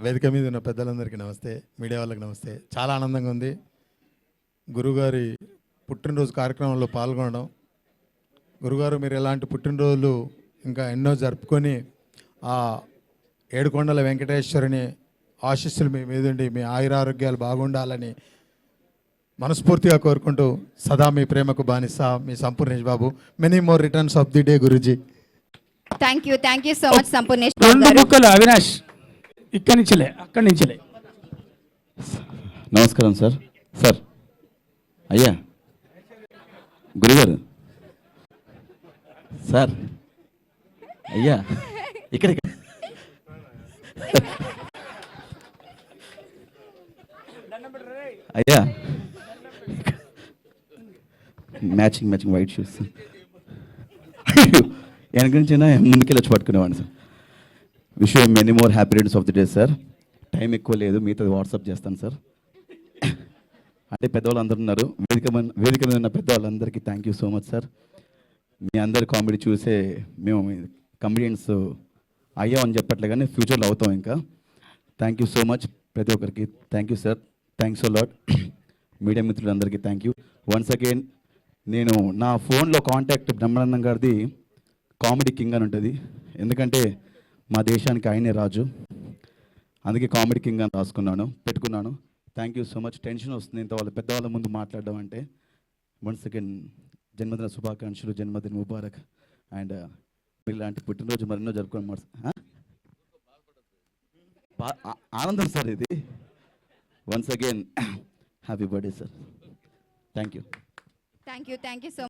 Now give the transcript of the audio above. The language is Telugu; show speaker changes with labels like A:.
A: వేదిక మీద ఉన్న పెద్దలందరికీ నమస్తే, మీడియా వాళ్ళకి నమస్తే. చాలా ఆనందంగా ఉంది గురుగారి పుట్టినరోజు కార్యక్రమంలో పాల్గొనడం. గురుగారు మీరు ఎలాంటి పుట్టినరోజులు ఇంకా ఎన్నో జరుపుకొని ఆ ఏడుకొండల వెంకటేశ్వరుని ఆశీస్సులు మీ మీదుండి మీ ఆయురారోగ్యాలు బాగుండాలని మనస్ఫూర్తిగా కోరుకుంటూ సదా మీ ప్రేమకు బానిస మీ Sampoornesh Babu. Many more returns of the day Guruji.
B: Thank you so much Sampoornesh
C: రెండు
B: గారు.
C: ముక్కలు అవినాష్ ఇక్కడి నుంచిలే అక్కడి నుంచిలే.
D: నమస్కారం సార్. సార్ అయ్యా గురుగారు సార్ అయ్యా ఇక్కడ అయ్యా మ్యాచింగ్ వైట్ షూస్ వెనక నుంచి ముందుకెళ్ళి వచ్చి పట్టుకునేవాడిని sir. Wish you many more happy returns of the day sir. Time ఎక్కువ లేదు, మీతో వాట్సాప్ చేస్తాను సార్. అంటే పెద్దవాళ్ళు అందరూ ఉన్నారు, వేదిక మీద ఉన్న పెద్దవాళ్ళందరికీ thank you so much sir. మీ అందరి కామెడీ చూసే మేము కమెడియన్స్ అయ్యామని చెప్పట్లే కానీ ఫ్యూచర్లో అవుతాం ఇంకా. థ్యాంక్ యూ సో మచ్ ప్రతి ఒక్కరికి. Thank you sir. Thanks so lot. Media మిత్రులందరికీ థ్యాంక్ యూ వన్స్ అగైన్. నేను నా ఫోన్లో కాంటాక్ట్ బ్రహ్మానందం గారిది కామెడీ కింగ్ అని ఉంటుంది, ఎందుకంటే మా దేశానికి ఆయనే రాజు, అందుకే కామెడీ కింగ్ అని పెట్టుకున్నాను. Thank you so much. Tension వస్తుంది ఇంత వాళ్ళ పెద్దవాళ్ళ ముందు మాట్లాడడం అంటే. వన్స్ అగైన్ జన్మదిన శుభాకాంక్షలు, జన్మదిన ముబారక్. అండ్ ఇలాంటి పుట్టినరోజు మరెన్నో జరుపుకోండి. ఆనందం సార్ ఇది. Once again happy birthday sir. Thank you
B: so